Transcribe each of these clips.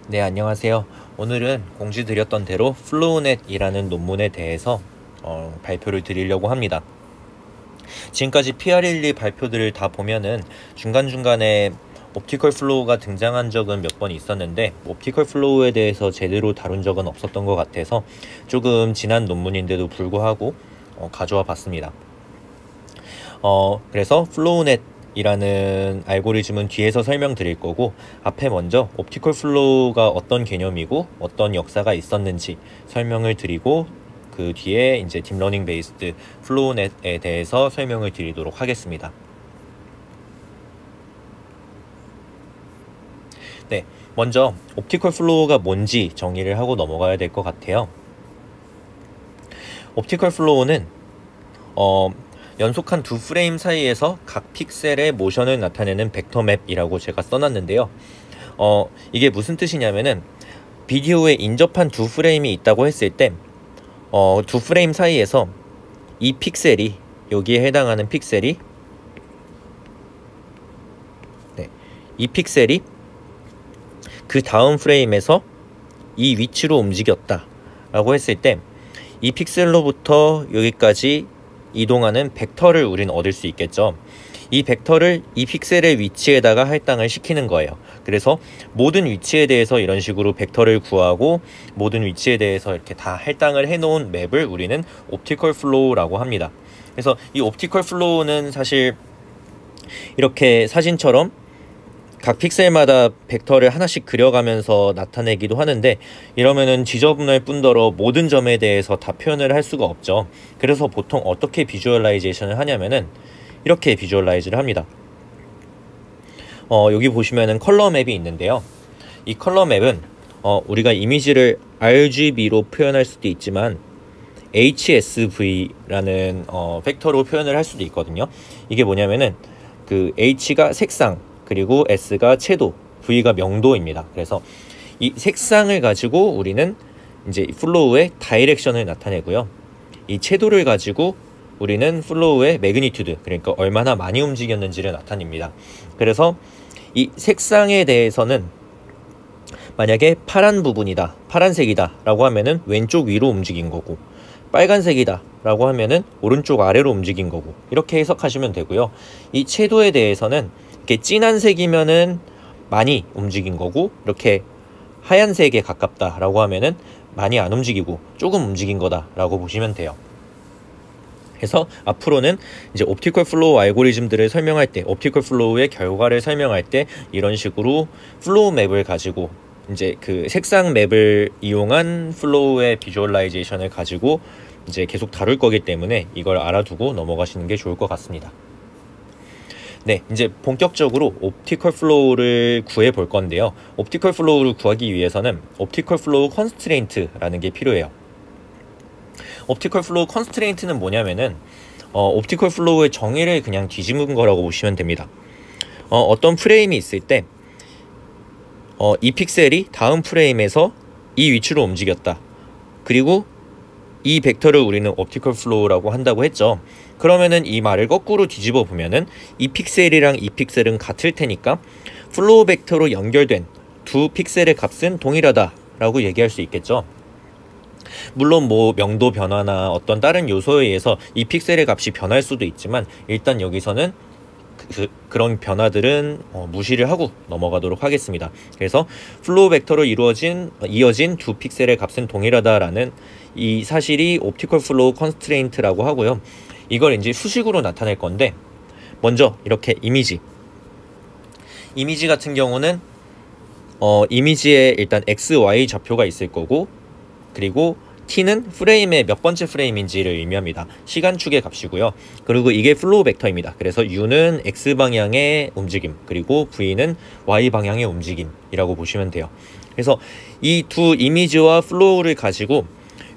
네, 안녕하세요. 오늘은 공지드렸던 대로 플로우넷이라는 논문에 대해서 발표를 드리려고 합니다. 지금까지 PR12 발표들을 다 보면은 중간중간에 옵티컬 플로우가 등장한 적은 몇 번 있었는데 옵티컬 플로우에 대해서 제대로 다룬 적은 없었던 것 같아서 조금 지난 논문인데도 불구하고 가져와 봤습니다. 그래서 플로우넷 이라는 알고리즘은 뒤에서 설명드릴 거고, 앞에 먼저 옵티컬 플로우가 어떤 개념이고 어떤 역사가 있었는지 설명을 드리고, 그 뒤에 이제 딥러닝 베이스드 플로우넷에 대해서 설명을 드리도록 하겠습니다. 네, 먼저 옵티컬 플로우가 뭔지 정의를 하고 넘어가야 될 것 같아요. 옵티컬 플로우는 연속한 두 프레임 사이에서 각 픽셀의 모션을 나타내는 벡터 맵이라고 제가 써놨는데요. 이게 무슨 뜻이냐면은 비디오에 인접한 두 프레임이 있다고 했을 때 두 프레임 사이에서 이 픽셀이, 여기에 해당하는 픽셀이, 이 픽셀이 그 다음 프레임에서 이 위치로 움직였다 라고 했을 때 이 픽셀로부터 여기까지 이동하는 벡터를 우린 얻을 수 있겠죠. 이 벡터를 이 픽셀의 위치에다가 할당을 시키는 거예요. 그래서 모든 위치에 대해서 이런 식으로 벡터를 구하고 모든 위치에 대해서 이렇게 다 할당을 해놓은 맵을 우리는 옵티컬 플로우라고 합니다. 그래서 이 옵티컬 플로우는 사실 이렇게 사진처럼 각 픽셀마다 벡터를 하나씩 그려가면서 나타내기도 하는데, 이러면은 지저분할 뿐더러 모든 점에 대해서 다 표현을 할 수가 없죠. 그래서 보통 어떻게 비주얼라이제이션을 하냐면은 이렇게 비주얼라이즈를 합니다. 여기 보시면은 컬러 맵이 있는데요. 이 컬러 맵은 우리가 이미지를 RGB로 표현할 수도 있지만 HSV라는 팩터로 표현을 할 수도 있거든요. 이게 뭐냐면은 그 H가 색상, 그리고 S가 채도, V가 명도입니다. 그래서 이 색상을 가지고 우리는 이제 플로우의 다이렉션을 나타내고요. 이 채도를 가지고 우리는 플로우의 매그니튜드, 그러니까 얼마나 많이 움직였는지를 나타냅니다. 그래서 이 색상에 대해서는 만약에 파란 부분이다, 파란색이다 라고 하면은 왼쪽 위로 움직인 거고, 빨간색이다 라고 하면은 오른쪽 아래로 움직인 거고, 이렇게 해석하시면 되고요. 이 채도에 대해서는 이렇게 진한 색이면은 많이 움직인 거고, 이렇게 하얀색에 가깝다 라고 하면은 많이 안 움직이고 조금 움직인 거다 라고 보시면 돼요. 그래서 앞으로는 이제 옵티컬 플로우 알고리즘들을 설명할 때, 옵티컬 플로우의 결과를 설명할 때 이런 식으로 플로우 맵을 가지고, 이제 그 색상 맵을 이용한 플로우의 비주얼라이제이션을 가지고 이제 계속 다룰 거기 때문에 이걸 알아두고 넘어가시는 게 좋을 것 같습니다. 네, 이제 본격적으로 옵티컬 플로우를 구해 볼 건데요. 옵티컬 플로우를 구하기 위해서는 옵티컬 플로우 컨스트레인트라는 게 필요해요. 옵티컬 플로우 컨스트레인트는 뭐냐면은 옵티컬 플로우의 정의를 그냥 뒤집은 거라고 보시면 됩니다. 어떤 프레임이 있을 때 이 픽셀이 다음 프레임에서 이 위치로 움직였다, 그리고 이 벡터를 우리는 옵티컬 플로우라고 한다고 했죠. 그러면은 이 말을 거꾸로 뒤집어 보면은 이 픽셀이랑 이 픽셀은 같을 테니까 플로우 벡터로 연결된 두 픽셀의 값은 동일하다 라고 얘기할 수 있겠죠. 물론 뭐 명도 변화나 어떤 다른 요소에 의해서 이 픽셀의 값이 변할 수도 있지만, 일단 여기서는 그런 변화들은 무시를 하고 넘어가도록 하겠습니다. 그래서 플로우 벡터로 이어진 두 픽셀의 값은 동일하다라는 이 사실이 옵티컬 플로우 컨스트레인트라고 하고요. 이걸 이제 수식으로 나타낼 건데, 먼저 이렇게 이미지 같은 경우는 이미지에 일단 x, y 좌표가 있을 거고, 그리고 t는 프레임의 몇 번째 프레임인지를 의미합니다. 시간축의 값이고요. 그리고 이게 플로우 벡터입니다. 그래서 u는 x방향의 움직임, 그리고 v는 y방향의 움직임이라고 보시면 돼요. 그래서 이 두 이미지와 플로우를 가지고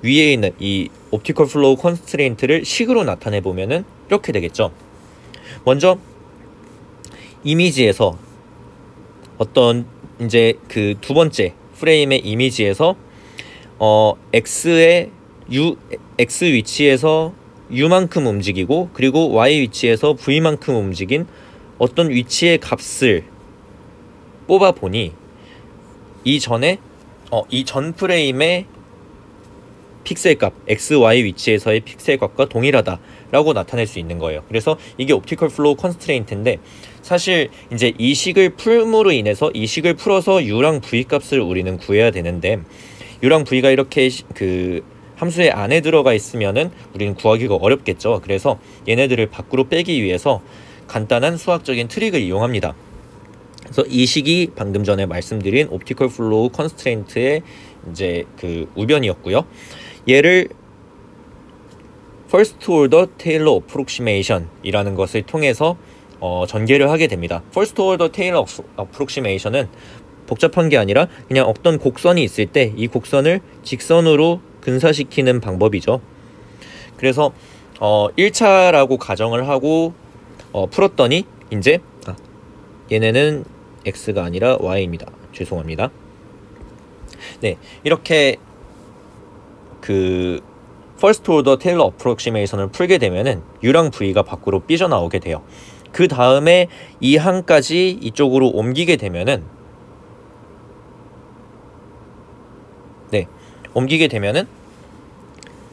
위에 있는 이 옵티컬 플로우 컨스트레인트를 식으로 나타내 보면은 이렇게 되겠죠. 먼저 이미지에서 어떤 이제 그 두 번째 프레임의 이미지에서 x 위치에서 u만큼 움직이고, 그리고 y 위치에서 v만큼 움직인 어떤 위치의 값을 뽑아 보니 이전에 이 전 프레임의 픽셀값 XY 위치에서의 픽셀값과 동일하다라고 나타낼 수 있는 거예요. 그래서 이게 옵티컬 플로우 컨스트레인트인데, 사실 이제 이 식을 풀므로 인해서 이 식을 풀어서 U랑 V 값을 우리는 구해야 되는데, U랑 V가 이렇게 그 함수의 안에 들어가 있으면은 우리는 구하기가 어렵겠죠. 그래서 얘네들을 밖으로 빼기 위해서 간단한 수학적인 트릭을 이용합니다. 그래서 이 식이 방금 전에 말씀드린 옵티컬 플로우 컨스트레인트의 이제 그 우변이었고요. 얘를 First Order Taylor Approximation 이라는 것을 통해서 전개를 하게 됩니다. First Order Taylor Approximation은 복잡한 게 아니라 그냥 어떤 곡선이 있을 때 이 곡선을 직선으로 근사시키는 방법이죠. 그래서 1차라고 가정을 하고 풀었더니 이제 얘네는 x가 아니라 y입니다. 죄송합니다. 네, 이렇게 그 First Order Taylor Approximation을 풀게 되면은 U랑 V가 밖으로 삐져나오게 돼요. 그 다음에 이 항까지 이쪽으로 옮기게 되면은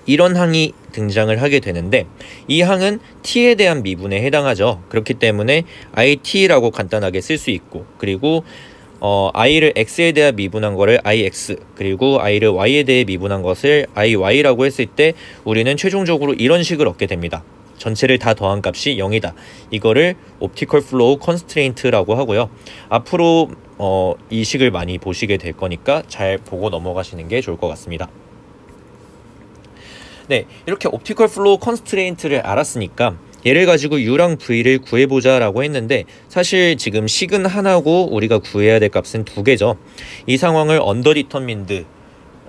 이런 항이 등장을 하게 되는데, 이 항은 t에 대한 미분에 해당하죠. 그렇기 때문에 it라고 간단하게 쓸 수 있고, 그리고 i를 x에 대해 미분한 거를 ix, 그리고 i를 y에 대해 미분한 것을 iy라고 했을 때 우리는 최종적으로 이런 식을 얻게 됩니다. 전체를 다 더한 값이 0이다. 이거를 옵티컬 플로우 컨스트레인트라고 하고요. 앞으로 이 식을 많이 보시게 될 거니까 잘 보고 넘어가시는 게 좋을 것 같습니다. 네, 이렇게 옵티컬 플로우 컨스트레인트를 알았으니까 얘를 가지고 U랑 V를 구해보자 라고 했는데, 사실 지금 식은 하나고 우리가 구해야 될 값은 두 개죠. 이 상황을 언더디터민드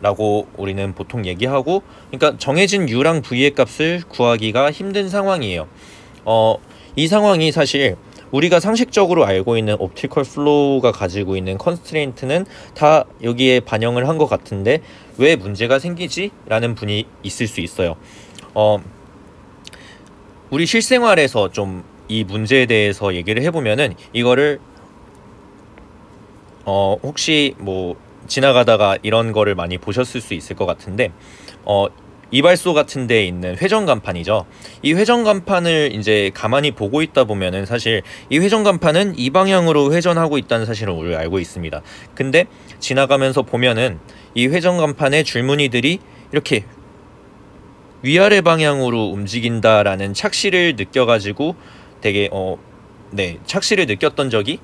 라고 우리는 보통 얘기하고, 그러니까 정해진 U랑 V의 값을 구하기가 힘든 상황이에요. 이 상황이 사실 우리가 상식적으로 알고 있는 옵티컬 플로우가 가지고 있는 컨스트레인트는 다 여기에 반영을 한 것 같은데 왜 문제가 생기지? 라는 분이 있을 수 있어요. 우리 실생활에서 좀 이 문제에 대해서 얘기를 해보면은, 이거를 혹시 뭐 지나가다가 이런 거를 많이 보셨을 수 있을 것 같은데, 이발소 같은 데에 있는 회전간판이죠. 이 회전간판을 이제 가만히 보고 있다 보면은 사실 이 회전간판은 이 방향으로 회전하고 있다는 사실을 우리가 알고 있습니다. 근데 지나가면서 보면은 이 회전간판의 줄무늬들이 이렇게 위아래 방향으로 움직인다라는 착시를 느껴가지고 되게 착시를 느꼈던 적이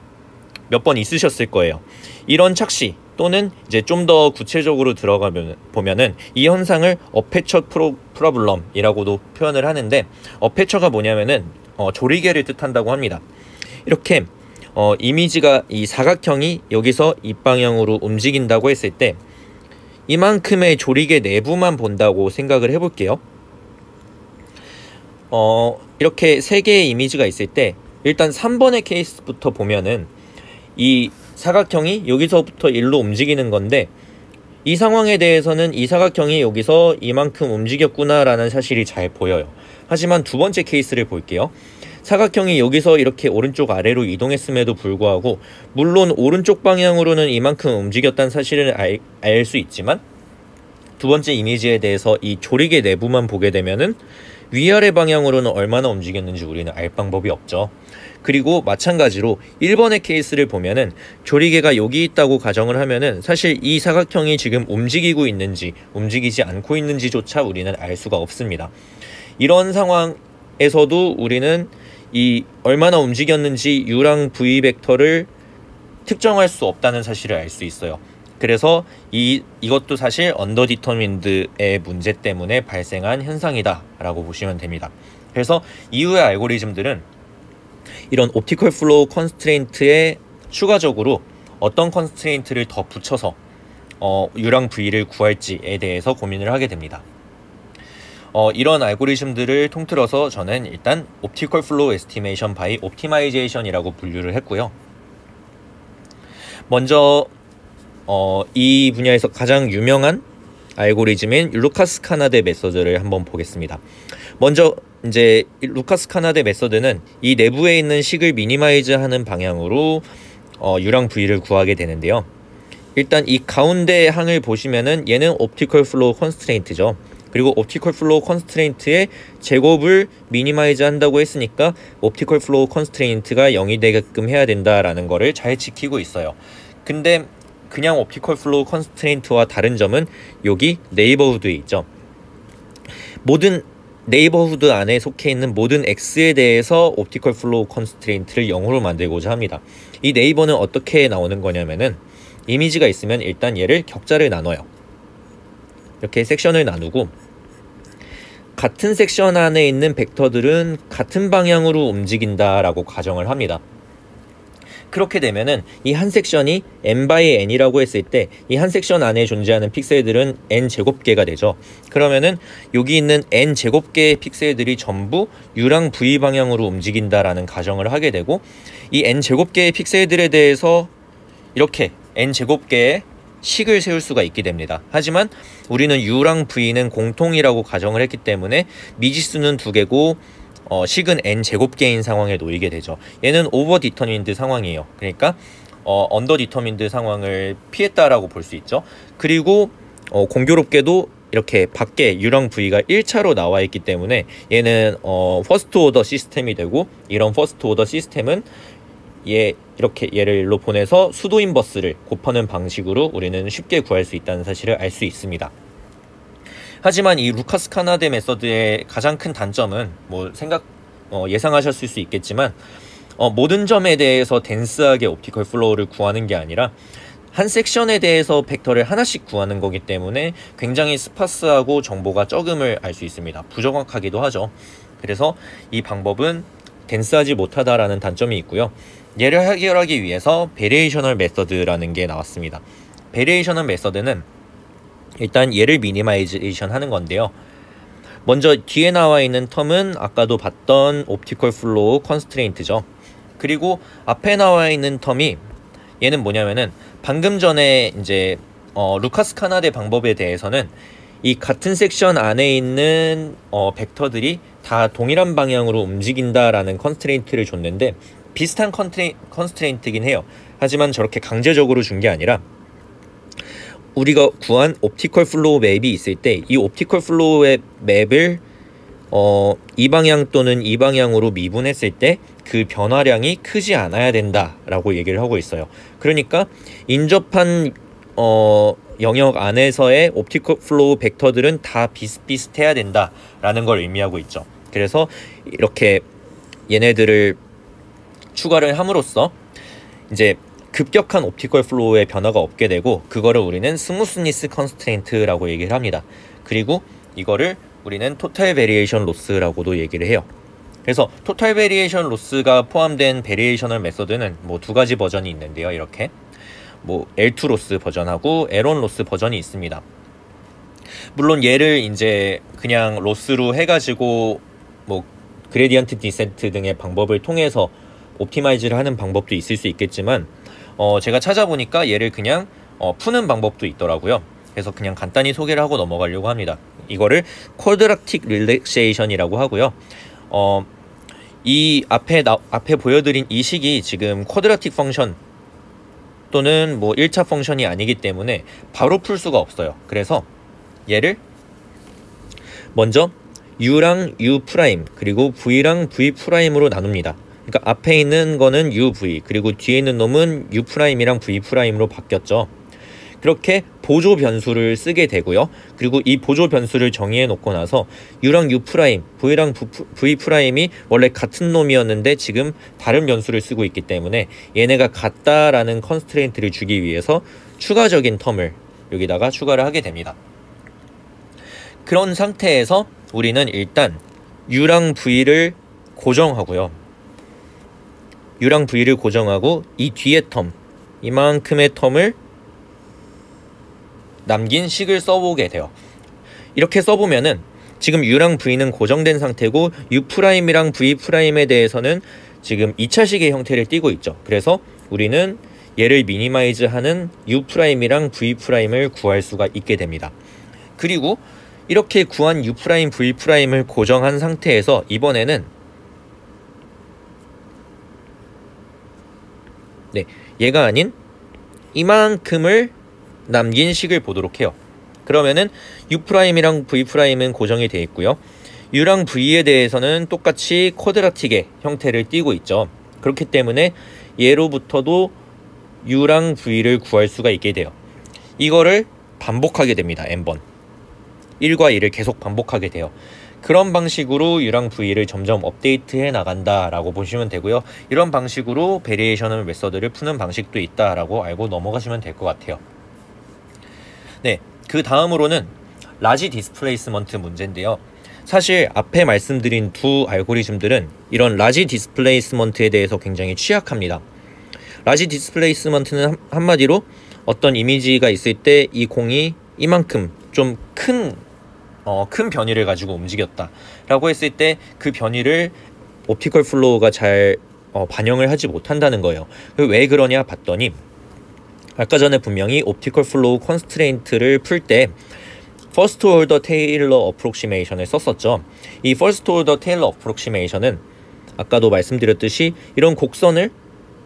몇 번 있으셨을 거예요. 이런 착시 또는 이제 좀 더 구체적으로 들어가면 보면은 이 현상을 어페처 프로블럼이라고도 표현을 하는데, 어페처가 뭐냐면은 조리개를 뜻한다고 합니다. 이렇게 이미지가, 이 사각형이 여기서 이 방향으로 움직인다고 했을 때 이만큼의 조리개 내부만 본다고 생각을 해볼게요. 이렇게 세 개의 이미지가 있을 때 일단 3번의 케이스부터 보면은 이 사각형이 여기서부터 일로 움직이는 건데, 이 상황에 대해서는 이 사각형이 여기서 이만큼 움직였구나 라는 사실이 잘 보여요. 하지만 두 번째 케이스를 볼게요. 사각형이 여기서 이렇게 오른쪽 아래로 이동했음에도 불구하고, 물론 오른쪽 방향으로는 이만큼 움직였다는 사실을 알 수 있지만, 두 번째 이미지에 대해서 이 조리개 내부만 보게 되면은 위아래 방향으로는 얼마나 움직였는지 우리는 알 방법이 없죠. 그리고 마찬가지로 1번의 케이스를 보면은 조리개가 여기 있다고 가정을 하면은 사실 이 사각형이 지금 움직이고 있는지 움직이지 않고 있는지조차 우리는 알 수가 없습니다. 이런 상황에서도 우리는 이 얼마나 움직였는지 U랑 V 벡터를 특정할 수 없다는 사실을 알 수 있어요. 그래서 이것도 사실 언더디터민드의 문제 때문에 발생한 현상이다 라고 보시면 됩니다. 그래서 이후의 알고리즘들은 이런 옵티컬 플로우 컨스트레인트에 추가적으로 어떤 컨스트레인트를 더 붙여서 U랑 V를 구할지에 대해서 고민을 하게 됩니다. 이런 알고리즘들을 통틀어서 저는 일단 옵티컬 플로우 에스티메이션 바이 옵티마이제이션이라고 분류를 했고요. 먼저 이 분야에서 가장 유명한 알고리즘인 루카스 카나데 메서드를 한번 보겠습니다. 먼저 이제 루카스 카나데 메서드는 이 내부에 있는 식을 미니마이즈 하는 방향으로 U랑 V를 구하게 되는데요. 일단 이 가운데 항을 보시면은 얘는 옵티컬 플로우 컨스트레인트죠. 그리고 옵티컬 플로우 컨스트레인트의 제곱을 미니마이즈 한다고 했으니까 옵티컬 플로우 컨스트레인트가 0이 되게끔 해야 된다라는 거를 잘 지키고 있어요. 근데 그냥 옵티컬 플로우 컨스트레인트와 다른 점은 여기 네이버후드에 있죠. 모든 네이버후드 안에 속해 있는 모든 X에 대해서 옵티컬 플로우 컨스트레인트를 0으로 만들고자 합니다. 이 네이버는 어떻게 나오는 거냐면은 이미지가 있으면 일단 얘를 격자를 나눠요. 이렇게 섹션을 나누고 같은 섹션 안에 있는 벡터들은 같은 방향으로 움직인다라고 가정을 합니다. 그렇게 되면은 이 한 섹션이 n by n이라고 했을 때 이 한 섹션 안에 존재하는 픽셀들은 n 제곱개가 되죠. 그러면은 여기 있는 n 제곱개의 픽셀들이 전부 u랑 v 방향으로 움직인다라는 가정을 하게 되고 이 n 제곱개의 픽셀들에 대해서 이렇게 n 제곱개의 식을 세울 수가 있게 됩니다. 하지만 우리는 u랑 v는 공통이라고 가정을 했기 때문에 미지수는 두 개고 식은 n 제곱개인 상황에 놓이게 되죠. 얘는 오버 디터민드 상황이에요. 그러니까 언더 디터민드 상황을 피했다라고 볼 수 있죠. 그리고 공교롭게도 이렇게 밖에 u랑 v가 1차로 나와 있기 때문에 얘는 퍼스트 오더 시스템이 되고 이런 퍼스트 오더 시스템은 이렇게 얘를 일로 보내서 수도 인버스를 곱하는 방식으로 우리는 쉽게 구할 수 있다는 사실을 알 수 있습니다. 하지만 이 루카스 카나데 메서드의 가장 큰 단점은 예상하셨을 수 있겠지만 모든 점에 대해서 덴스하게 옵티컬 플로우를 구하는 게 아니라 한 섹션에 대해서 벡터를 하나씩 구하는 거기 때문에 굉장히 스파스하고 정보가 적음을 알 수 있습니다. 부정확하기도 하죠. 그래서 이 방법은 덴스하지 못하다라는 단점이 있고요. 얘를 해결하기 위해서 베리에이셔널 메서드라는 게 나왔습니다. 베리에이셔널 메서드는 일단 얘를 미니마이제이션 하는 건데요. 먼저 뒤에 나와 있는 텀은 아까도 봤던 옵티컬 플로우 컨스트레인트죠. 그리고 앞에 나와 있는 텀이 얘는 뭐냐면은 방금 전에 이제 루카스 카나데 방법에 대해서는 이 같은 섹션 안에 있는 벡터들이 다 동일한 방향으로 움직인다라는 컨스트레인트를 줬는데 비슷한 컨스트레인트긴 해요. 하지만 저렇게 강제적으로 준 게 아니라 우리가 구한 옵티컬 플로우 맵이 있을 때 이 옵티컬 플로우의 맵을 이 방향 또는 이 방향으로 미분했을 때 그 변화량이 크지 않아야 된다라고 얘기를 하고 있어요. 그러니까 인접한 영역 안에서의 옵티컬 플로우 벡터들은 다 비슷비슷해야 된다라는 걸 의미하고 있죠. 그래서 이렇게 얘네들을 추가를 함으로써 이제 급격한 옵티컬 플로우의 변화가 없게 되고 그거를 우리는 스무스니스 컨스트레인트라고 얘기를 합니다. 그리고 이거를 우리는 토탈 베리에이션 로스라고도 얘기를 해요. 그래서 토탈 베리에이션 로스가 포함된 베리에이셔널 메서드는 두 가지 버전이 있는데요. 이렇게 L2 로스 버전하고 L1 로스 버전이 있습니다. 물론 얘를 이제 그냥 로스로 해가지고 그레디언트 디센트 등의 방법을 통해서 옵티마이즈를 하는 방법도 있을 수 있겠지만 제가 찾아보니까 얘를 그냥 푸는 방법도 있더라고요. 그래서 그냥 간단히 소개를 하고 넘어가려고 합니다. 이거를 쿼드라틱 릴렉세이션이라고 하고요. 이 앞에 보여드린 이 식이 지금 쿼드라틱 펑션 또는 1차 펑션이 아니기 때문에 바로 풀 수가 없어요. 그래서 얘를 먼저 u랑 u 프라임 그리고 v랑 v 프라임으로 나눕니다. 그러니까 앞에 있는 거는 uv 그리고 뒤에 있는 놈은 u 프라임이랑 v 프라임으로 바뀌었죠. 그렇게 보조 변수를 쓰게 되고요. 그리고 이 보조 변수를 정의해 놓고 나서 u랑 u 프라임, v랑 v 프라임이 원래 같은 놈이었는데 지금 다른 변수를 쓰고 있기 때문에 얘네가 같다라는 컨스트레인트를 주기 위해서 추가적인 텀을 여기다가 추가를 하게 됩니다. 그런 상태에서 우리는 일단 u랑 v를 고정하고요. u랑 v를 고정하고 이 뒤에 텀, 이만큼의 텀을 남긴 식을 써보게 돼요. 이렇게 써보면은 지금 u랑 v는 고정된 상태고 u'이랑 v'에 대해서는 지금 2차식의 형태를 띠고 있죠. 그래서 우리는 얘를 미니마이즈하는 u'이랑 v'을 구할 수가 있게 됩니다. 그리고 이렇게 구한 u', v'을 고정한 상태에서 이번에는 얘가 아닌 이만큼을 남긴 식을 보도록 해요. 그러면은 U'이랑 V'은 고정이 되어 있고요. U랑 V에 대해서는 똑같이 쿼드라틱의 형태를 띠고 있죠. 그렇기 때문에 얘로부터도 U랑 V를 구할 수가 있게 돼요. 이거를 반복하게 됩니다. n번 1과 2를 계속 반복하게 돼요. 그런 방식으로 U랑 V를 점점 업데이트해 나간다 라고 보시면 되고요. 이런 방식으로 베리에이셔널 메서드를 푸는 방식도 있다 라고 알고 넘어가시면 될 것 같아요. 네, 그 다음으로는 라지 디스플레이스먼트 문제인데요. 사실 앞에 말씀드린 두 알고리즘들은 이런 라지 디스플레이스먼트에 대해서 굉장히 취약합니다. 라지 디스플레이스먼트는 한마디로 어떤 이미지가 있을 때 이 공이 이만큼 좀 큰 변이를 가지고 움직였다 라고 했을 때 그 변이를 옵티컬 플로우가 잘 반영을 하지 못한다는 거예요. 왜 그러냐 봤더니 아까 전에 분명히 옵티컬 플로우 컨스트레인트를 풀 때 퍼스트 오더 테일러 어프록시메이션을 썼었죠. 이 퍼스트 오더 테일러 어프록시메이션은 아까도 말씀드렸듯이 이런 곡선을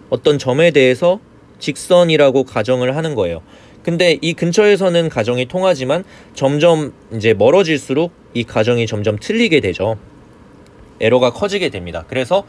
어떤 점에 대해서 직선이라고 가정을 하는 거예요. 근데 이 근처에서는 가정이 통하지만 점점 이제 멀어질수록 이 가정이 점점 틀리게 되죠. 에러가 커지게 됩니다. 그래서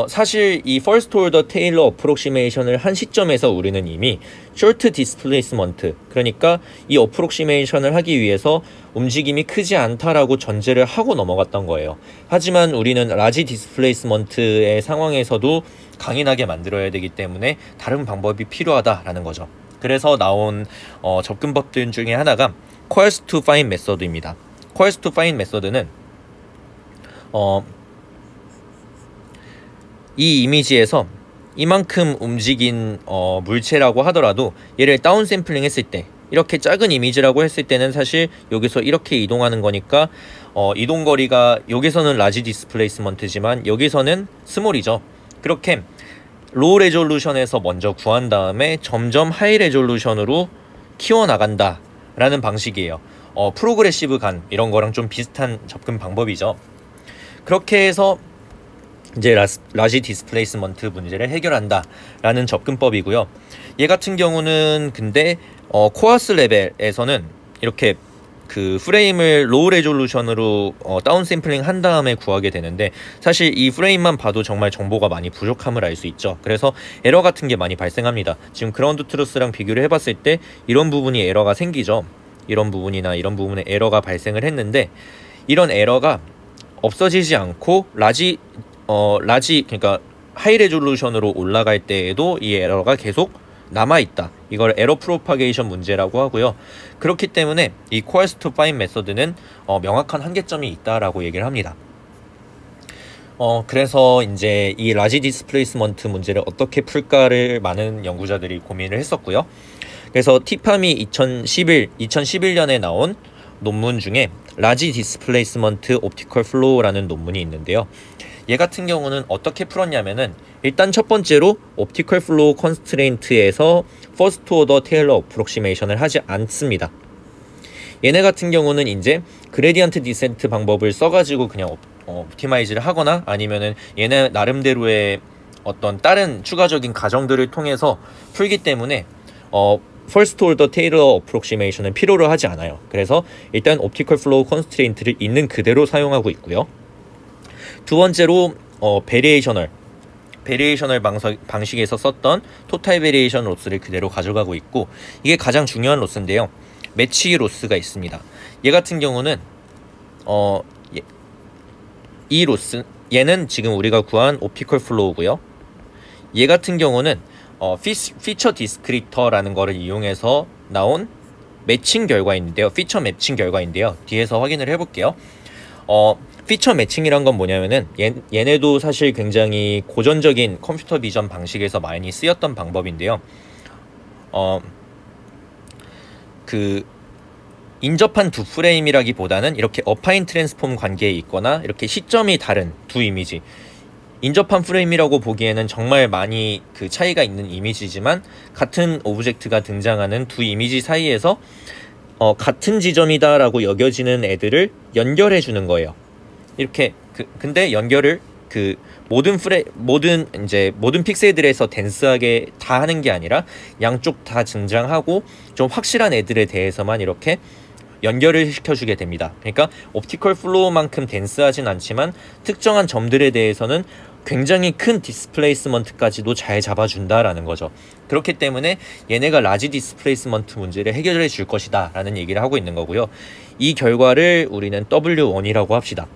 사실 이 First Order Taylor Approximation을 한 시점에서 우리는 이미 Short Displacement, 그러니까 이 어프록시메이션을 하기 위해서 움직임이 크지 않다라고 전제를 하고 넘어갔던 거예요. 하지만 우리는 Large Displacement의 상황에서도 강인하게 만들어야 되기 때문에 다른 방법이 필요하다라는 거죠. 그래서 나온 접근법들 중에 하나가 Coarse to Fine 메서드입니다. Coarse to Fine 메서드는 이 이미지에서 이만큼 움직인 물체라고 하더라도 얘를 다운 샘플링 했을 때, 이렇게 작은 이미지라고 했을 때는 사실 여기서 이렇게 이동하는 거니까 이동거리가 여기서는 라지 디스플레이스먼트지만 여기서는 스몰이죠. 그렇게 로우 레졸루션에서 먼저 구한 다음에 점점 하이 레졸루션으로 키워나간다 라는 방식이에요. 프로그레시브 간 이런 거랑 좀 비슷한 접근 방법이죠. 그렇게 해서 이제 라지 디스플레이스먼트 문제를 해결한다 라는 접근법이고요. 얘 같은 경우는 근데 코어스 레벨에서는 이렇게 그 프레임을 로우 레졸루션으로 다운 샘플링 한 다음에 구하게 되는데, 사실 이 프레임만 봐도 정말 정보가 많이 부족함을 알 수 있죠. 그래서 에러 같은 게 많이 발생합니다. 지금 그라운드 트루스랑 비교를 해봤을 때 이런 부분이 에러가 생기죠. 이런 부분이나 이런 부분에 에러가 발생을 했는데, 이런 에러가 없어지지 않고 그러니까 하이 레졸루션으로 올라갈 때에도 이 에러가 계속 남아있다. 이걸 에러 프로파게이션 문제라고 하고요. 그렇기 때문에 이 Coarse to Fine 메서드는 명확한 한계점이 있다라고 얘기를 합니다. 그래서 이제 이 라지 디스플레이스먼트 문제를 어떻게 풀까를 많은 연구자들이 고민을 했었고요. 그래서 티팜이 2011년에 나온 논문 중에 라지 디스플레이스먼트 옵티컬 플로우라는 논문이 있는데요. 얘 같은 경우는 어떻게 풀었냐면은, 일단 첫 번째로 옵티컬 플로우 컨스트레인트에서 퍼스트 오더 테일러 어프록시메이션을 하지 않습니다. 얘네 같은 경우는 이제 그레디언트 디센트 방법을 써가지고 그냥 옵티마이즈를 하거나 아니면은 얘네 나름대로의 어떤 다른 추가적인 가정들을 통해서 풀기 때문에 퍼스트 오더 테일러 어프록시메이션은 필요로 하지 않아요. 그래서 일단 옵티컬 플로우 컨스트레인트를 있는 그대로 사용하고 있고요. 두 번째로 베리에이셔널 방식에서 썼던 토탈 베리에이션 로스를 그대로 가져가고 있고, 이게 가장 중요한 로스인데요. 매치 로스가 있습니다. 얘 같은 경우는 이 로스, 얘는 지금 우리가 구한 옵티컬 플로우고요. 얘 같은 경우는 피처 디스크리터라는 거를 이용해서 나온 매칭 결과인데요. 피처 매칭 결과인데요. 뒤에서 확인을 해볼게요. 피처 매칭이란 건 뭐냐면은 얘네도 사실 굉장히 고전적인 컴퓨터 비전 방식에서 많이 쓰였던 방법인데요. 인접한 두 프레임이라기보다는 이렇게 어파인 트랜스폼 관계에 있거나 이렇게 시점이 다른 두 이미지, 인접한 프레임이라고 보기에는 정말 많이 그 차이가 있는 이미지지만 같은 오브젝트가 등장하는 두 이미지 사이에서 같은 지점이다 라고 여겨지는 애들을 연결해 주는 거예요. 이렇게 근데 연결을 모든 픽셀들에서 댄스하게 다 하는 게 아니라 양쪽 다 등장하고 좀 확실한 애들에 대해서만 이렇게 연결을 시켜주게 됩니다. 그러니까 옵티컬 플로우만큼 댄스하진 않지만 특정한 점들에 대해서는 굉장히 큰 디스플레이스먼트까지도 잘 잡아준다라는 거죠. 그렇기 때문에 얘네가 라지 디스플레이스먼트 문제를 해결해 줄 것이다 라는 얘기를 하고 있는 거고요. 이 결과를 우리는 W1이라고 합시다.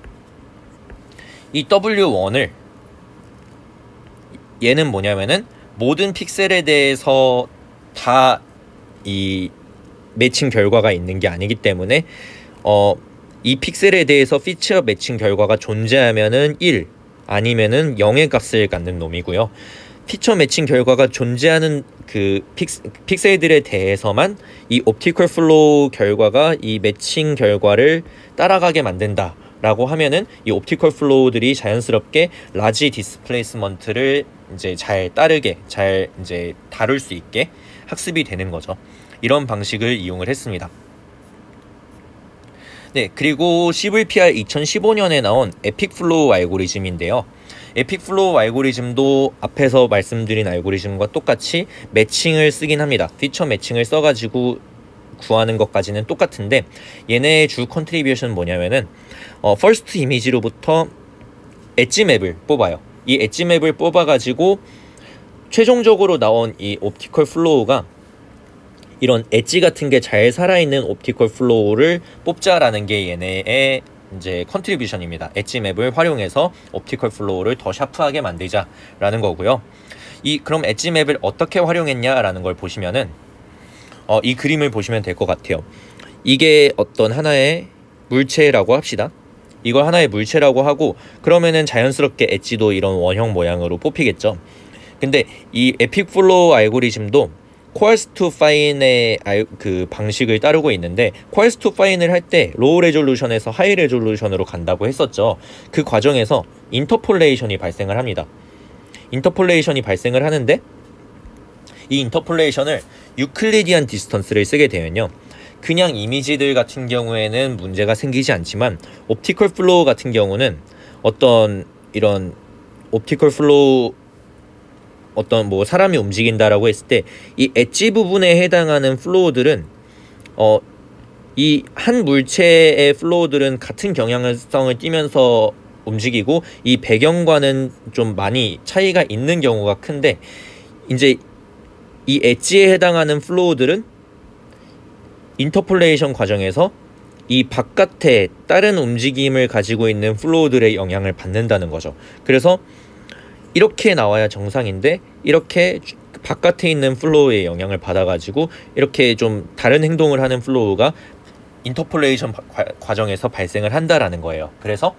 이 W1을 얘는 뭐냐면은 모든 픽셀에 대해서 다 이 매칭 결과가 있는 게 아니기 때문에 이 픽셀에 대해서 피처 매칭 결과가 존재하면은 1 아니면은 0의 값을 갖는 놈이고요. 피처 매칭 결과가 존재하는 그 픽셀들에 대해서만 이 옵티컬 플로우 결과가 이 매칭 결과를 따라가게 만든다 라고 하면은 이 옵티컬 플로우들이 자연스럽게 라지 디스플레이스먼트를 이제 잘 이제 다룰 수 있게 학습이 되는 거죠. 이런 방식을 이용을 했습니다. 네, 그리고 CVPR 2015년에 나온 에픽 플로우 알고리즘인데요. 에픽 플로우 알고리즘도 앞에서 말씀드린 알고리즘과 똑같이 매칭을 쓰긴 합니다. 피처 매칭을 써가지고 구하는 것까지는 똑같은데 얘네의 주 컨트리뷰션은 뭐냐면은 퍼스트 이미지로부터 엣지 맵을 뽑아요. 이 엣지 맵을 뽑아가지고 최종적으로 나온 이 옵티컬 플로우가 이런 엣지 같은 게 잘 살아있는 옵티컬 플로우를 뽑자라는 게 얘네의 이제 컨트리뷰션입니다. 엣지 맵을 활용해서 옵티컬 플로우를 더 샤프하게 만들자라는 거고요. 그럼 엣지 맵을 어떻게 활용했냐라는 걸 보시면은 이 그림을 보시면 될 것 같아요. 이게 어떤 하나의 물체라고 합시다. 이걸 하나의 물체라고 하고 그러면은 자연스럽게 엣지도 이런 원형 모양으로 뽑히겠죠. 근데 이 에픽 플로우 알고리즘도 코알스 투 파인의 그 방식을 따르고 있는데 코알스 투 파인을 할 때 로우 레졸루션에서 하이 레졸루션으로 간다고 했었죠. 그 과정에서 인터폴레이션이 발생을 합니다. 인터폴레이션이 발생을 하는데 이 인터폴레이션을 유클리디안 디스턴스를 쓰게 되면요. 그냥 이미지들 같은 경우에는 문제가 생기지 않지만 옵티컬 플로우 같은 경우는 어떤 이런 옵티컬 플로우 어떤 뭐 사람이 움직인다라고 했을 때 이 엣지 부분에 해당하는 플로우들은 이 한 물체의 플로우들은 같은 경향성을 띠면서 움직이고 이 배경과는 좀 많이 차이가 있는 경우가 큰데 이제 이 엣지에 해당하는 플로우들은 인터폴레이션 과정에서 이 바깥에 다른 움직임을 가지고 있는 플로우들의 영향을 받는다는 거죠. 그래서 이렇게 나와야 정상인데 이렇게 바깥에 있는 플로우의 영향을 받아가지고 이렇게 좀 다른 행동을 하는 플로우가 인터폴레이션 과정에서 발생을 한다라는 거예요. 그래서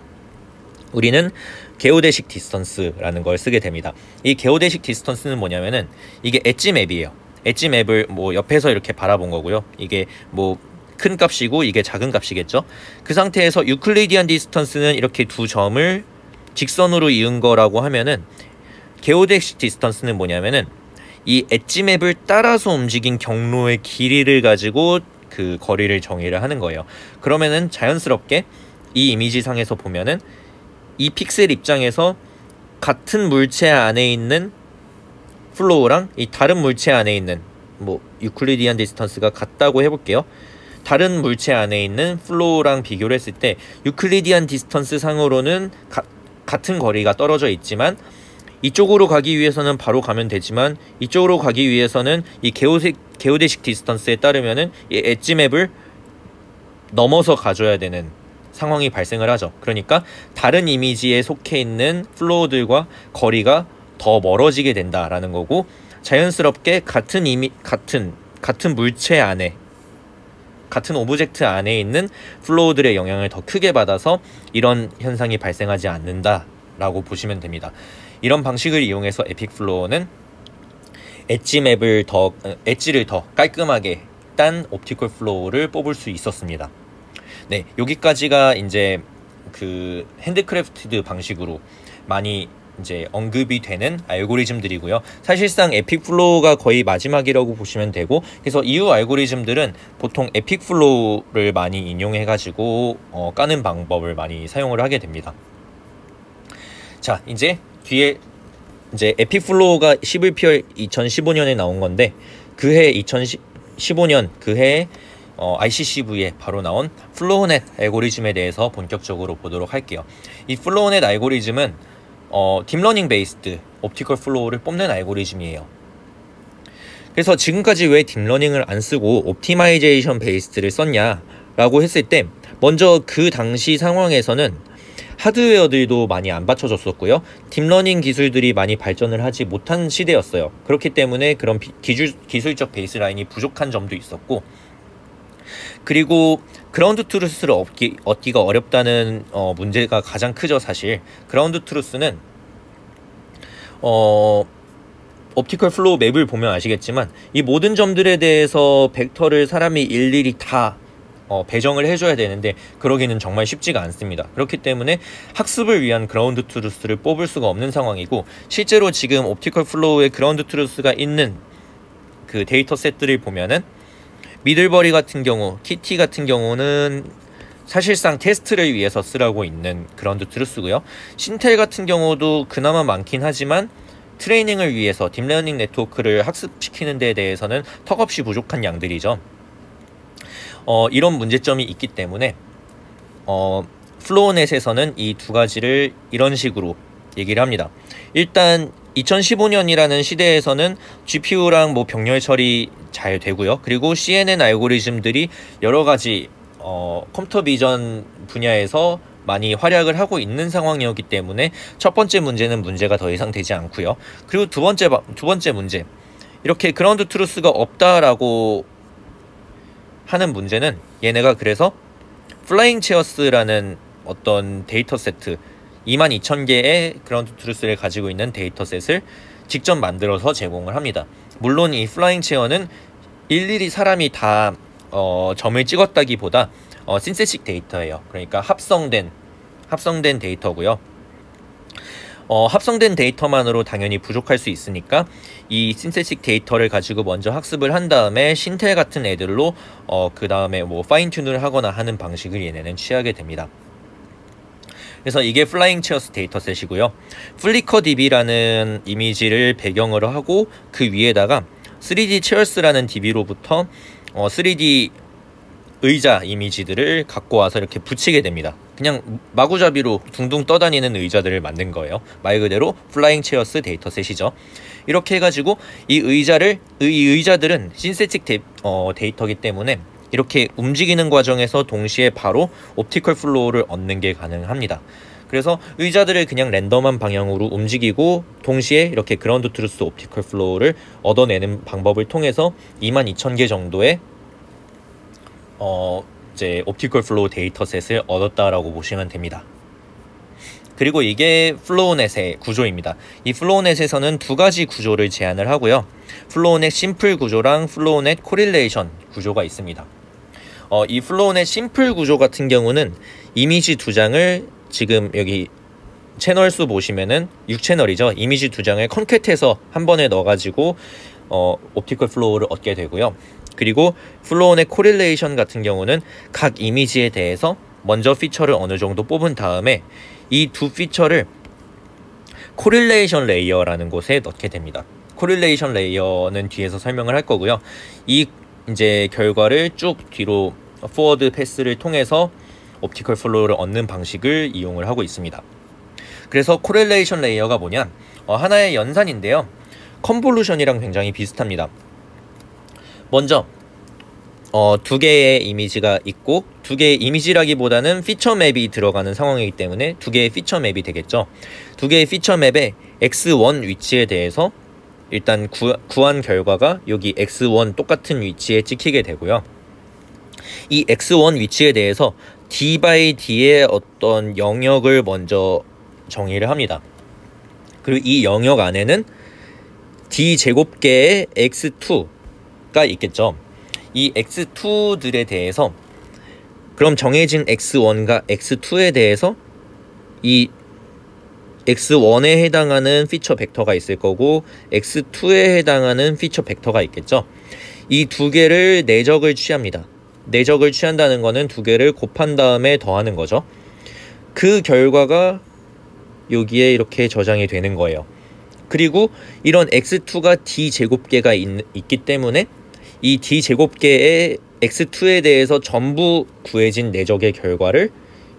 우리는 게오데식 디스턴스라는 걸 쓰게 됩니다. 이 게오데식 디스턴스는 뭐냐면은 이게 엣지 맵이에요. 엣지 맵을 뭐 옆에서 이렇게 바라본 거고요. 이게 뭐 큰 값이고 이게 작은 값이겠죠. 그 상태에서 유클리디안 디스턴스는 이렇게 두 점을 직선으로 이은 거라고 하면은 게오데식 디스턴스는 뭐냐면은 이 엣지 맵을 따라서 움직인 경로의 길이를 가지고 그 거리를 정의를 하는 거예요. 그러면은 자연스럽게 이 이미지상에서 보면은 이 픽셀 입장에서 같은 물체 안에 있는 플로우랑 이 다른 물체 안에 있는 뭐 유클리디안 디스턴스가 같다고 해볼게요. 다른 물체 안에 있는 플로우랑 비교를 했을 때 유클리디안 디스턴스 상으로는 같은 거리가 떨어져 있지만 이쪽으로 가기 위해서는 바로 가면 되지만 이쪽으로 가기 위해서는 이 게오데식 디스턴스에 따르면은 이 엣지 맵을 넘어서 가줘야 되는 상황이 발생을 하죠. 그러니까 다른 이미지에 속해 있는 플로우들과 거리가 더 멀어지게 된다라는 거고 자연스럽게 같은 물체 안에 같은 오브젝트 안에 있는 플로우들의 영향을 더 크게 받아서 이런 현상이 발생하지 않는다라고 보시면 됩니다. 이런 방식을 이용해서 에픽 플로우는 엣지를 더 깔끔하게 딴 옵티컬 플로우를 뽑을 수 있었습니다. 네, 여기까지가 이제 그 핸드크래프티드 방식으로 많이 이제 언급이 되는 알고리즘들이고요. 사실상 에픽 플로우가 거의 마지막이라고 보시면 되고 그래서 이후 알고리즘들은 보통 에픽 플로우를 많이 인용해 가지고 까는 방법을 많이 사용을 하게 됩니다. 자, 이제 뒤에 이제 에픽플로우가 11PL 2015년에 나온 건데 그해 2015년 그해 ICCV에 바로 나온 플로우넷 알고리즘에 대해서 본격적으로 보도록 할게요. 이 플로우넷 알고리즘은 딥러닝 베이스드 옵티컬 플로우를 뽑는 알고리즘이에요. 그래서 지금까지 왜 딥러닝을 안 쓰고 옵티마이제이션 베이스드를 썼냐라고 했을 때 먼저 그 당시 상황에서는 하드웨어들도 많이 안 받쳐졌었고요. 딥러닝 기술들이 많이 발전을 하지 못한 시대였어요. 그렇기 때문에 그런 기술적 베이스라인이 부족한 점도 있었고, 그리고 그라운드 트루스를 얻기가 어렵다는 문제가 가장 크죠. 사실 그라운드 트루스는 옵티컬 플로우 맵을 보면 아시겠지만 이 모든 점들에 대해서 벡터를 사람이 일일이 다 배정을 해줘야 되는데 그러기는 정말 쉽지가 않습니다. 그렇기 때문에 학습을 위한 그라운드 트루스를 뽑을 수가 없는 상황이고, 실제로 지금 옵티컬 플로우에 그라운드 트루스가 있는 그 데이터 셋들을 보면은 미들버리 같은 경우, 키티 같은 경우는 사실상 테스트를 위해서 쓰라고 있는 그라운드 트루스고요. 신텔 같은 경우도 그나마 많긴 하지만 트레이닝을 위해서 딥러닝 네트워크를 학습시키는 데 대해서는 턱없이 부족한 양들이죠. 이런 문제점이 있기 때문에 플로우넷에서는 이 두 가지를 이런 식으로 얘기를 합니다. 일단 2015년이라는 시대에서는 GPU랑 뭐 병렬 처리 잘 되고요. 그리고 CNN 알고리즘들이 여러 가지 컴퓨터 비전 분야에서 많이 활약을 하고 있는 상황이었기 때문에 첫 번째 문제는 문제가 더 이상 되지 않고요. 그리고 두 번째 문제, 이렇게 그라운드 트루스가 없다라고 하는 문제는 얘네가 그래서 플라잉 체어스라는 어떤 데이터 세트 22,000개의 그라운드 트루스를 가지고 있는 데이터셋을 직접 만들어서 제공을 합니다. 물론 이 플라잉 체어는 일일이 사람이 다 점을 찍었다기보다 신세식 데이터예요. 그러니까 합성된 데이터고요. 합성된 데이터만으로 당연히 부족할 수 있으니까 이 신세식 데이터를 가지고 먼저 학습을 한 다음에 신텔 같은 애들로 그 다음에 뭐 파인 튠을 하거나 하는 방식을 얘네는 취하게 됩니다. 그래서 이게 플라잉 체어스 데이터셋이고요. 플리커 DB라는 이미지를 배경으로 하고 그 위에다가 3D 체어스라는 DB로부터 3D 의자 이미지들을 갖고 와서 이렇게 붙이게 됩니다. 그냥 마구잡이로 둥둥 떠다니는 의자들을 만든 거예요. 말 그대로 플라잉 체어스 데이터셋이죠. 이렇게 해가지고 이 의자들은 신세틱 데이터이기 때문에 이렇게 움직이는 과정에서 동시에 바로 옵티컬 플로우를 얻는 게 가능합니다. 그래서 의자들을 그냥 랜덤한 방향으로 움직이고 동시에 이렇게 그라운드 트루스 옵티컬 플로우를 얻어내는 방법을 통해서 22,000개 정도의 이제 옵티컬 플로우 데이터셋을 얻었다라고 보시면 됩니다. 그리고 이게 플로우넷의 구조입니다. 이 플로우넷에서는 두 가지 구조를 제안을 하고요. 플로우넷 심플 구조랑 플로우넷 코릴레이션 구조가 있습니다. 이 플로우넷 심플 구조 같은 경우는 이미지 두 장을 지금 여기 채널 수 보시면은 6채널이죠. 이미지 두 장을 컨캣해서 한 번에 넣어가지고 옵티컬 플로우를 얻게 되고요. 그리고 플로우넷 코릴레이션 같은 경우는 각 이미지에 대해서 먼저 피처를 어느 정도 뽑은 다음에 이 두 피처를 코릴레이션 레이어라는 곳에 넣게 됩니다. 코릴레이션 레이어는 뒤에서 설명을 할 거고요. 이 이제 결과를 쭉 뒤로 포워드 패스를 통해서 옵티컬 플로우를 얻는 방식을 이용을 하고 있습니다. 그래서 코릴레이션 레이어가 뭐냐? 하나의 연산인데요. 컨볼루션이랑 굉장히 비슷합니다. 먼저 두 개의 이미지가 있고, 두 개의 이미지라기보다는 피처 맵이 들어가는 상황이기 때문에 두 개의 피처 맵이 되겠죠. 두 개의 피처 맵의 x1 위치에 대해서 일단 구한 결과가 여기 x1 똑같은 위치에 찍히게 되고요. 이 x1 위치에 대해서 d by d의 어떤 영역을 먼저 정의를 합니다. 그리고 이 영역 안에는 d 제곱개의 x2가 있겠죠. 이 x2들에 대해서 그럼 정해진 x1과 x2에 대해서 이 x1에 해당하는 피처 벡터가 있을 거고 x2에 해당하는 피처 벡터가 있겠죠. 이 두 개를 내적을 취합니다. 내적을 취한다는 거는 두 개를 곱한 다음에 더하는 거죠. 그 결과가 여기에 이렇게 저장이 되는 거예요. 그리고 이런 x2가 d제곱계가 있기 때문에 이 d제곱계의 x2에 대해서 전부 구해진 내적의 결과를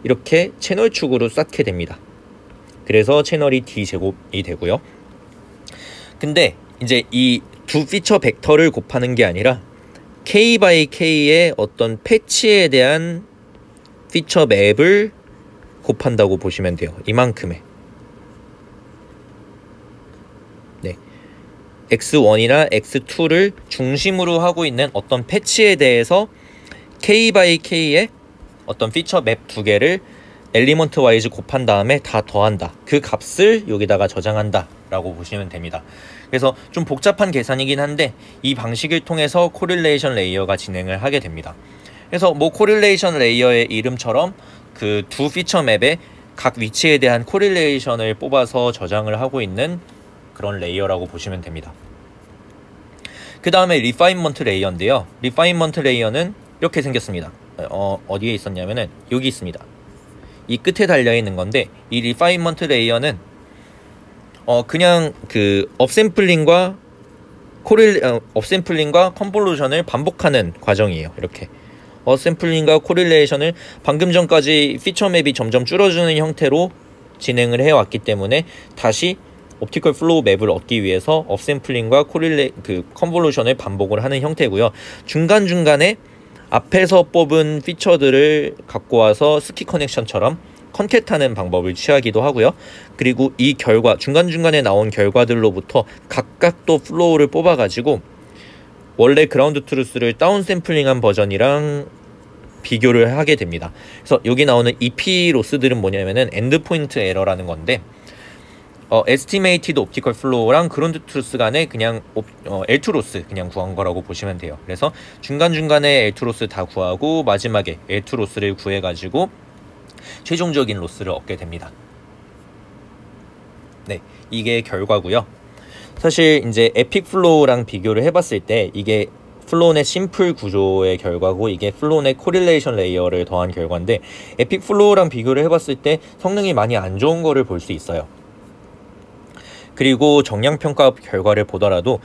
이렇게 채널축으로 쌓게 됩니다. 그래서 채널이 d제곱이 되고요. 근데 이제 이 두 피처 벡터를 곱하는 게 아니라 k by k의 어떤 패치에 대한 피처 맵을 곱한다고 보시면 돼요. 이만큼의. 네. x1이나 x2를 중심으로 하고 있는 어떤 패치에 대해서 k by k의 어떤 피처 맵 두 개를 엘리먼트 와이즈 곱한 다음에 다 더한다. 그 값을 여기다가 저장한다 라고 보시면 됩니다. 그래서 좀 복잡한 계산이긴 한데 이 방식을 통해서 코릴레이션 레이어가 진행을 하게 됩니다. 그래서 뭐 코릴레이션 레이어의 이름처럼 그 두 피처 맵의 각 위치에 대한 코릴레이션을 뽑아서 저장을 하고 있는 그런 레이어라고 보시면 됩니다. 그 다음에 리파인먼트 레이어인데요. 리파인먼트 레이어는 이렇게 생겼습니다. 어디에 있었냐면은 여기 있습니다. 이 끝에 달려 있는 건데 이 리파인먼트 레이어는 그냥 그 업샘플링과 컨볼루션을 반복하는 과정이에요. 이렇게 업샘플링과 코릴레이션을 방금 전까지 피처 맵이 점점 줄어드는 형태로 진행을 해왔기 때문에 다시 옵티컬 플로우 맵을 얻기 위해서 업샘플링과 컨볼루션을 반복을 하는 형태고요. 중간중간에 앞에서 뽑은 피처들을 갖고 와서 스키 커넥션처럼 컨캣하는 방법을 취하기도 하고요. 그리고 이 결과, 중간중간에 나온 결과들로부터 각각 또 플로우를 뽑아가지고 원래 그라운드 트루스를 다운 샘플링한 버전이랑 비교를 하게 됩니다. 그래서 여기 나오는 EP 로스들은 뭐냐면은 엔드포인트 에러라는 건데 에스티메이티드 옵티컬 플로우랑 그라운드 트루스 간에 그냥 L2 로스 그냥 구한 거라고 보시면 돼요. 그래서 중간중간에 L2 로스 다 구하고 마지막에 L2 로스를 구해가지고 최종적인 로스를 얻게 됩니다. 네, 이게 결과고요. 사실 이제 에픽 플로우랑 비교를 해봤을 때 이게 플로우넷 심플 구조의 결과고 이게 플로우넷 코릴레이션 레이어를 더한 결과인데 에픽 플로우랑 비교를 해봤을 때 성능이 많이 안 좋은 거를 볼 수 있어요. 그리고 정량평가 결과를 보더라도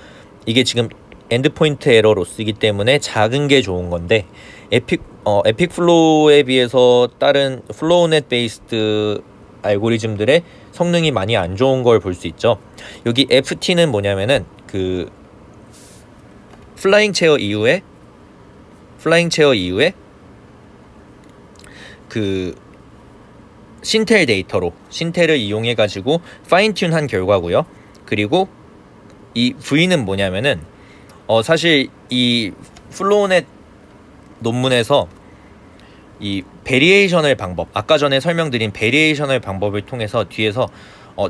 이게 지금 엔드포인트 에러 로스이기 때문에 작은 게 좋은 건데 에픽 플로우에 비해서 다른 플로우넷 베이스드 알고리즘들의 성능이 많이 안 좋은 걸 볼 수 있죠. 여기 FT는 뭐냐면은 그 플라잉 체어 이후에 그 신텔 데이터로 신텔을 이용해 가지고 파인 튠한 결과고요. 그리고 이 V는 뭐냐면은 사실 이 플로우넷 논문에서 이 베리에이셔널 방법, 아까 전에 설명드린 베리에이셔널 방법을 통해서 뒤에서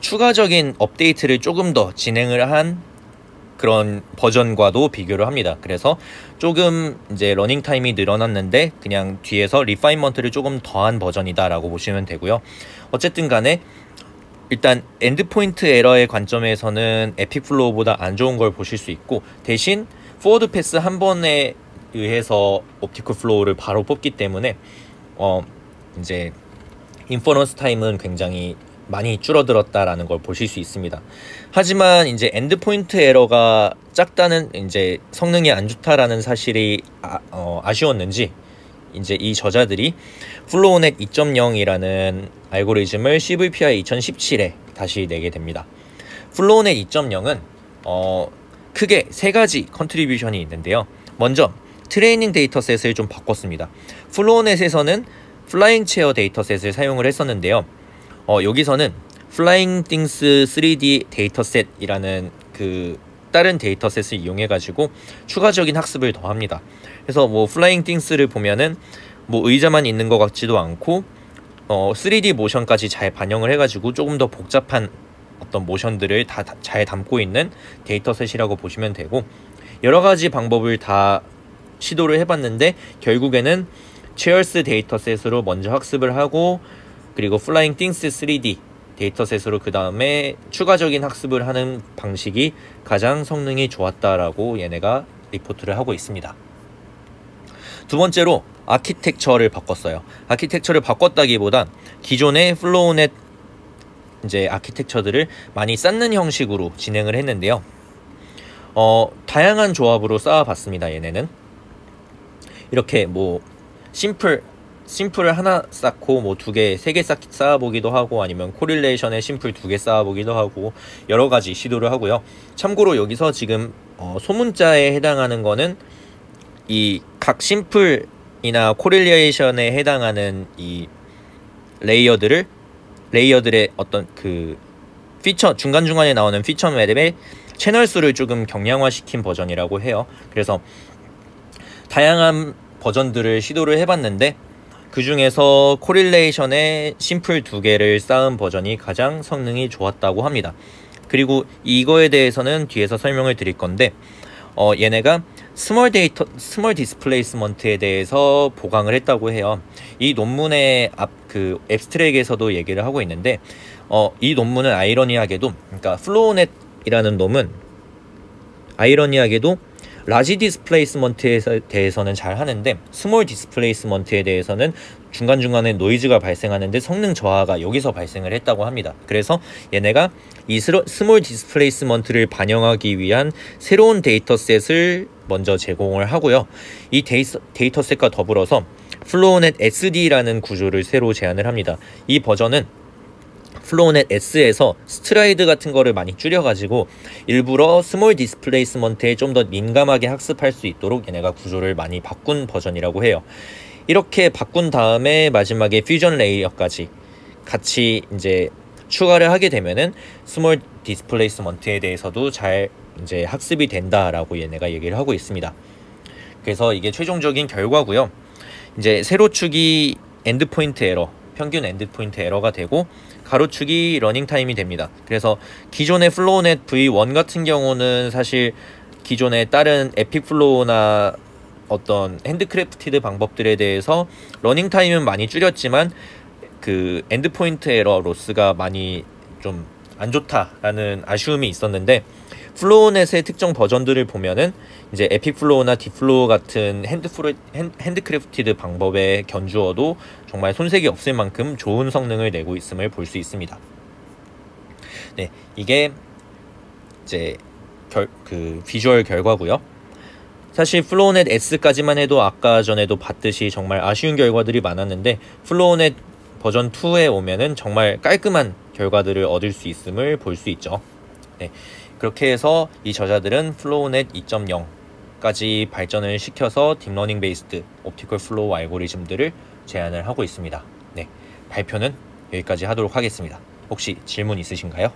추가적인 업데이트를 조금 더 진행을 한 그런 버전과도 비교를 합니다. 그래서 조금 이제 러닝 타임이 늘어났는데 그냥 뒤에서 리파인먼트를 조금 더한 버전이다 라고 보시면 되고요. 어쨌든 간에 일단 엔드포인트 에러의 관점에서는 에픽 플로우보다 안 좋은 걸 보실 수 있고 대신 포워드 패스 한 번에 의해서 옵티컬 플로우를 바로 뽑기 때문에 이제 인퍼런스 타임은 굉장히 많이 줄어들었다라는 걸 보실 수 있습니다. 하지만 이제 엔드포인트 에러가 작다는 이제 성능이 안 좋다라는 사실이 아쉬웠는지 이제 이 저자들이 플로우넷 2.0이라는 알고리즘을 CVPI 2017에 다시 내게 됩니다. 플로우넷 2.0은 크게 세 가지 컨트리뷰션이 있는데요. 먼저 트레이닝 데이터셋을 좀 바꿨습니다. 플로우넷에서는 플라잉 체어 데이터셋을 사용을 했었는데요. 여기서는 플라잉 띵스 3D 데이터셋이라는 그 다른 데이터셋을 이용해 가지고 추가적인 학습을 더합니다. 그래서 뭐 플라잉 띵스를 보면은 뭐 의자만 있는 것 같지도 않고 3D 모션까지 잘 반영을 해가지고 조금 더 복잡한 어떤 모션들을 다 잘 담고 있는 데이터셋이라고 보시면 되고 여러 가지 방법을 다 시도를 해봤는데 결국에는 체어스 데이터셋으로 먼저 학습을 하고 그리고 플라잉 띵스 3D 데이터셋으로 그 다음에 추가적인 학습을 하는 방식이 가장 성능이 좋았다라고 얘네가 리포트를 하고 있습니다. 두 번째로 아키텍처를 바꿨어요. 아키텍처를 바꿨다기보다 기존의 플로우넷 이제 아키텍처들을 많이 쌓는 형식으로 진행을 했는데요. 다양한 조합으로 쌓아봤습니다. 얘네는 이렇게 뭐 심플을 하나 쌓고 뭐 2개, 3개 쌓아보기도 하고, 아니면 코릴레이션에 심플 2개 쌓아보기도 하고, 여러 가지 시도를 하고요. 참고로 여기서 지금 소문자에 해당하는 거는 이 각 심플이나 코릴레이션에 해당하는 이 레이어들의 어떤 그 피처, 중간중간에 나오는 피처 맵의 채널 수를 조금 경량화시킨 버전이라고 해요. 그래서 다양한 버전들을 시도를 해봤는데, 그 중에서 코릴레이션에 심플 2개를 쌓은 버전이 가장 성능이 좋았다고 합니다. 그리고 이거에 대해서는 뒤에서 설명을 드릴 건데, 얘네가 스몰 디스플레이스먼트에 대해서 보강을 했다고 해요. 이 논문의 그 앱스트랙에서도 얘기를 하고 있는데, 이 논문은 아이러니하게도, 그러니까 플로우넷이라는 놈은 아이러니하게도 라지 디스플레이스먼트에 대해서는 잘 하는데, 스몰 디스플레이스먼트에 대해서는 중간중간에 노이즈가 발생하는데 성능 저하가 여기서 발생을 했다고 합니다. 그래서 얘네가 이 스몰 디스플레이스먼트를 반영하기 위한 새로운 데이터셋을 먼저 제공을 하고요. 이 데이터셋과 더불어서 플로우넷 SD라는 구조를 새로 제안을 합니다. 이 버전은 플로우넷 S에서 스트라이드 같은 거를 많이 줄여가지고 일부러 스몰 디스플레이스먼트에 좀 더 민감하게 학습할 수 있도록 얘네가 구조를 많이 바꾼 버전이라고 해요. 이렇게 바꾼 다음에 마지막에 퓨전 레이어까지 같이 이제 추가를 하게 되면은 스몰 디스플레이스먼트에 대해서도 잘 이제 학습이 된다라고 얘네가 얘기를 하고 있습니다. 그래서 이게 최종적인 결과고요. 이제 세로축이 엔드포인트 에러, 평균 엔드포인트 에러가 되고, 가로축이 러닝타임이 됩니다. 그래서 기존의 플로우넷 V1 같은 경우는 사실 기존의 다른 에픽플로우나 어떤 핸드크래프티드 방법들에 대해서 러닝타임은 많이 줄였지만 그 엔드포인트 에러 로스가 많이 좀 안 좋다라는 아쉬움이 있었는데, 플로우넷의 특정 버전들을 보면은 이제 에픽플로우나 딥플로우 같은 핸드크래프티드 방법에 견주어도 정말 손색이 없을 만큼 좋은 성능을 내고 있음을 볼 수 있습니다. 네, 이게 이제 그 비주얼 결과고요. 사실 플로우넷 S까지만 해도 아까 전에도 봤듯이 정말 아쉬운 결과들이 많았는데, 플로우넷 버전 2에 오면은 정말 깔끔한 결과들을 얻을 수 있음을 볼 수 있죠. 네, 그렇게 해서 이 저자들은 플로우넷 2.0까지 발전을 시켜서 딥러닝 베이스드 옵티컬 플로우 알고리즘들을 제안을 하고 있습니다. 네, 발표는 여기까지 하도록 하겠습니다. 혹시 질문 있으신가요?